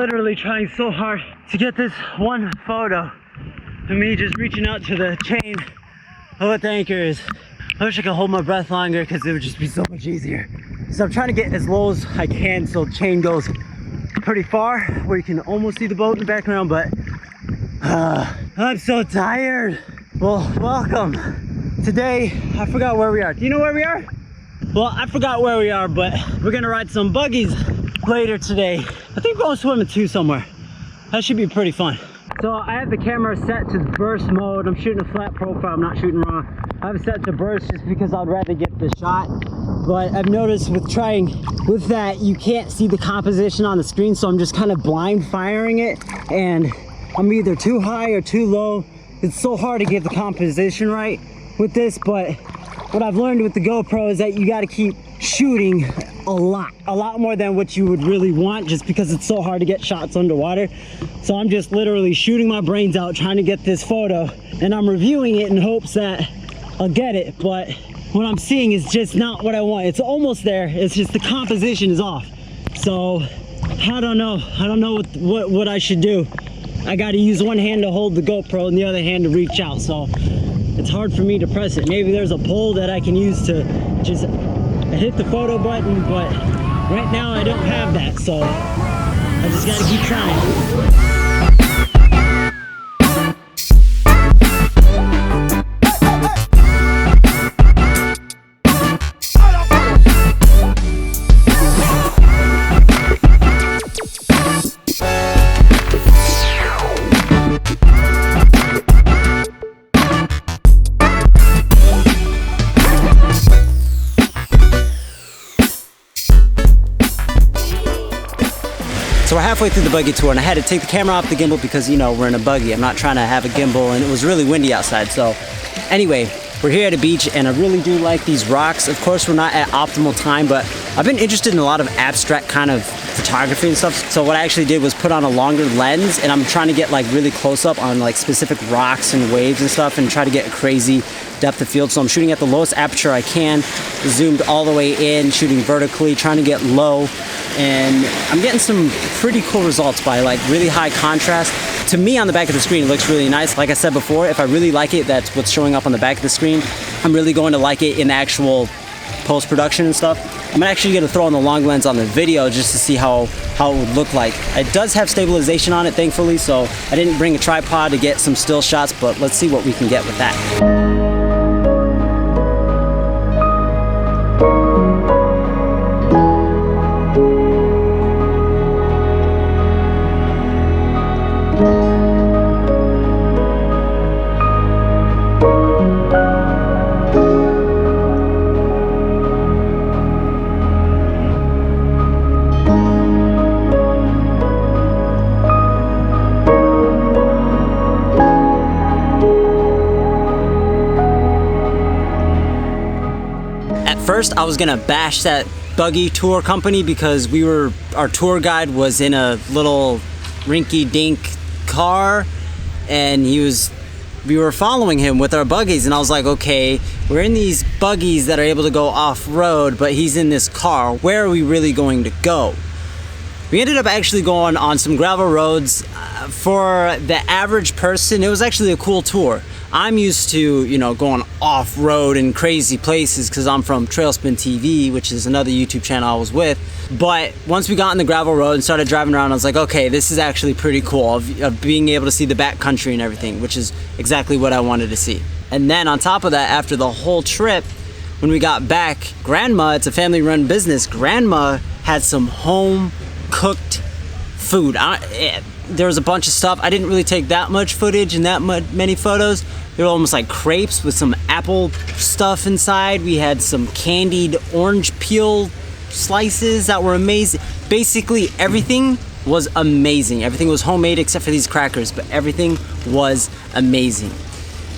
literally trying so hard to get this one photo of me just reaching out to the chain of what the anchor is. I wish I could hold my breath longer because it would just be so much easier. So I'm trying to get as low as I can so the chain goes pretty far where you can almost see the boat in the background, but I'm so tired. Well, welcome. Today, I forgot where we are. Do you know where we are? Well, I forgot where we are, but we're gonna ride some buggies later today. I think we're going swimming too somewhere. That should be pretty fun. So I have the camera set to burst mode. I'm shooting a flat profile, I'm not shooting raw. I have it set to burst just because I'd rather get the shot. But I've noticed with trying with that, you can't see the composition on the screen, so I'm just kind of blind firing it, and I'm either too high or too low. It's so hard to get the composition right with this, but what I've learned with the GoPro is that you got to keep shooting a lot more than what you would really want, just because it's so hard to get shots underwater. So I'm just literally shooting my brains out trying to get this photo, and I'm reviewing it in hopes that I'll get it, but what I'm seeing is just not what I want. It's almost there, it's just the composition is off. So I don't know what I should do. I got to use one hand to hold the GoPro and the other hand to reach out, so it's hard for me to press it. Maybe there's a pole that I can use to just hit the photo button, but right now I don't have that, so I just got to keep trying. So we're halfway through the buggy tour, and I had to take the camera off the gimbal because, you know, we're in a buggy. I'm not trying to have a gimbal, and it was really windy outside. So anyway, we're here at a beach, and I really do like these rocks. Of course, we're not at optimal time, but I've been interested in a lot of abstract kind of photography and stuff. So what I actually did was put on a longer lens, and I'm trying to get like really close up on like specific rocks and waves and stuff, and try to get a crazy depth of field. So I'm shooting at the lowest aperture I can, zoomed all the way in, shooting vertically, trying to get low, and I'm getting some pretty cool results by like really high contrast. To me, on the back of the screen, it looks really nice. Like I said before, if I really like it, that's what's showing up on the back of the screen. I'm really going to like it in the actual post-production and stuff. I'm actually going to throw on the long lens on the video just to see how it would look like. It does have stabilization on it, thankfully, so I didn't bring a tripod to get some still shots, but let's see what we can get with that. First, I was gonna bash that buggy tour company because our tour guide was in a little rinky-dink car, and we were following him with our buggies, and I was like, okay, we're in these buggies that are able to go off-road, but he's in this car. Where are we really going to go? We ended up actually going on some gravel roads. For the average person, it was actually a cool tour. I'm used to, you know, going off-road in crazy places because I'm from Trailspin TV, which is another YouTube channel I was with. But once we got on the gravel road and started driving around, I was like, okay, this is actually pretty cool of being able to see the back country and everything, which is exactly what I wanted to see. And then on top of that, after the whole trip, when we got back, Grandma, it's a family-run business, Grandma had some home-cooked food. There was a bunch of stuff. I didn't really take that much footage and that many photos. They were almost like crepes with some apple stuff inside. We had some candied orange peel slices that were amazing. Basically, everything was amazing. Everything was homemade except for these crackers, but everything was amazing.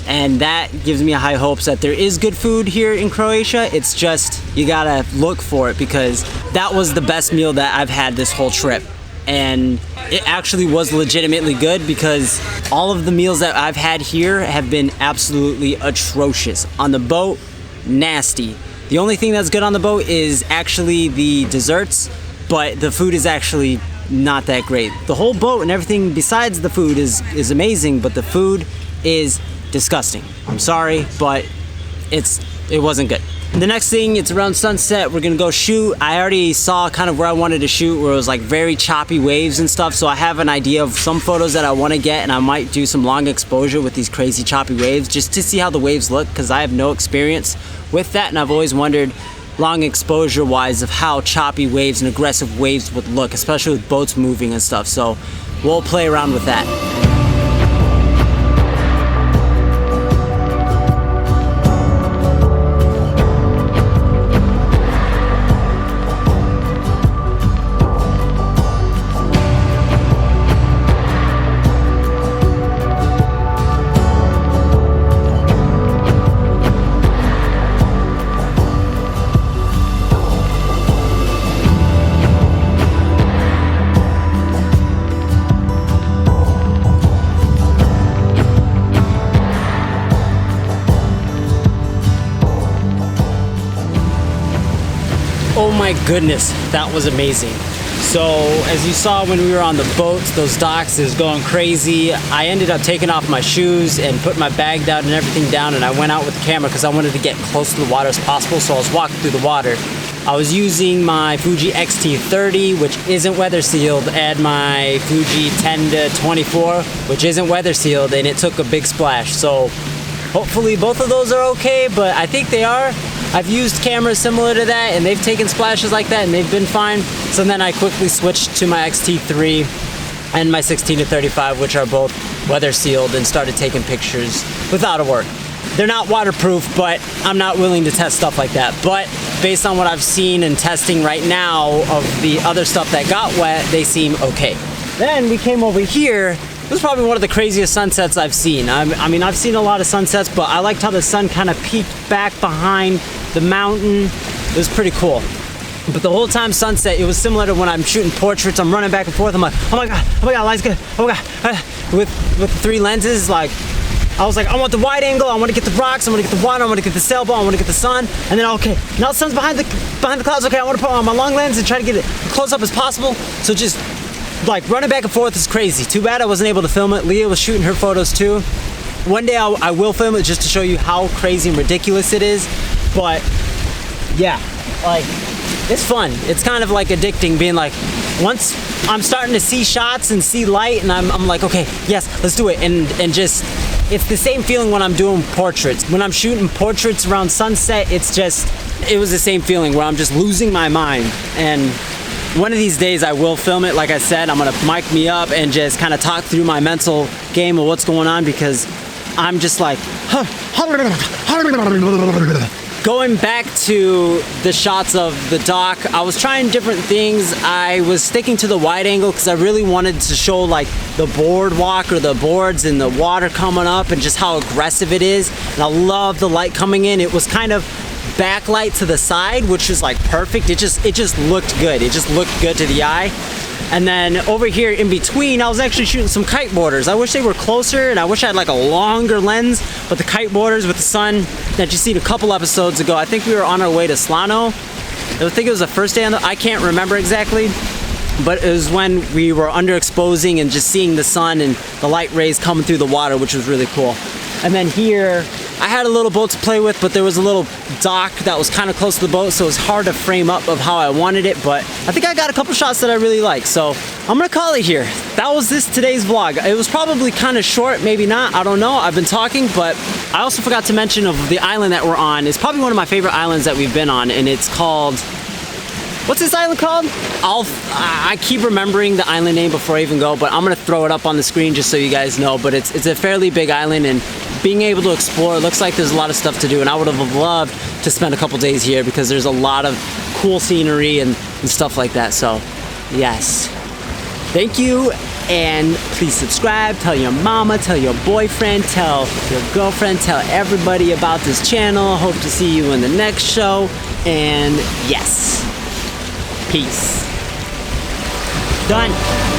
And that gives me high hopes that there is good food here in Croatia. It's just, you gotta look for it, because that was the best meal that I've had this whole trip. And it actually was legitimately good, because all of the meals that I've had here have been absolutely atrocious. On the boat, nasty. The only thing that's good on the boat is actually the desserts, but the food is actually not that great. The whole boat and everything besides the food is amazing, but the food is disgusting. I'm sorry, but it wasn't good. The next thing, it's around sunset, we're gonna go shoot. I already saw kind of where I wanted to shoot, where it was like very choppy waves and stuff, so I have an idea of some photos that I want to get, and I might do some long exposure with these crazy choppy waves just to see how the waves look, because I have no experience with that, and I've always wondered long exposure wise of how choppy waves and aggressive waves would look, especially with boats moving and stuff. So we'll play around with that. Oh my goodness, that was amazing. So as you saw when we were on the boats, those docks is going crazy. I ended up taking off my shoes and putting my bag down and everything down, and I went out with the camera because I wanted to get close to the water as possible. So I was walking through the water. I was using my Fuji X-T30, which isn't weather sealed, and my Fuji 10-24, which isn't weather sealed, and it took a big splash. So hopefully both of those are okay, but I think they are. I've used cameras similar to that, and they've taken splashes like that, and they've been fine. So then I quickly switched to my X-T3 and my 16-35, which are both weather sealed, and started taking pictures without a work. They're not waterproof, but I'm not willing to test stuff like that. But based on what I've seen and testing right now of the other stuff that got wet, they seem okay. Then we came over here. This was probably one of the craziest sunsets I've seen. I mean, I've seen a lot of sunsets, but I liked how the sun kind of peeked back behind the mountain. It was pretty cool. But the whole time sunset, it was similar to when I'm shooting portraits. I'm running back and forth. I'm like, oh my God, light's good. Oh my God. With 3 lenses, like, I was like, I want the wide angle, I want to get the rocks, I want to get the water, I want to get the sailboat, I want to get the sun, and then okay, now the sun's behind the clouds. Okay, I want to put on my long lens and try to get it close up as possible. So just like running back and forth is crazy. Too bad I wasn't able to film it. Leah was shooting her photos too. One day I will film it just to show you how crazy and ridiculous it is. But yeah, like, it's fun. It's kind of like addicting, being like, once I'm starting to see shots and see light, and I'm like, okay, yes, let's do it. And just, it's the same feeling when I'm doing portraits. When I'm shooting portraits around sunset, it was the same feeling where I'm just losing my mind. And one of these days I will film it. Like I said, I'm gonna mic me up and just kind of talk through my mental game of what's going on, because I'm just like, going back to the shots of the dock, I was trying different things. I was sticking to the wide angle because I really wanted to show like the boardwalk or the boards and the water coming up and just how aggressive it is. And I love the light coming in. It was kind of backlight to the side, which is like perfect. It just looked good. It just looked good to the eye. And then over here in between, I was actually shooting some kiteboarders. I wish they were closer, and I wish I had like a longer lens, but the kiteboarders with the sun that you seen a couple episodes ago, I think we were on our way to Slano. I think it was the first day I can't remember exactly, but it was when we were underexposing and just seeing the sun and the light rays coming through the water, which was really cool. And then here, I had a little boat to play with, but there was a little dock that was kind of close to the boat, so it was hard to frame up of how I wanted it, but I think I got a couple shots that I really like, so I'm gonna call it here. That was today's vlog. It was probably kind of short, maybe not, I don't know. I've been talking, but I also forgot to mention of the island that we're on. It's probably one of my favorite islands that we've been on, and it's called, what's this island called? I keep remembering the island name before I even go, but I'm gonna throw it up on the screen just so you guys know. But it's a fairly big island, and being able to explore, it looks like there's a lot of stuff to do, and I would have loved to spend a couple days here because there's a lot of cool scenery and stuff like that. So yes, thank you, and please subscribe, tell your mama, tell your boyfriend, tell your girlfriend, tell everybody about this channel. Hope to see you in the next show, and yes, peace. Done.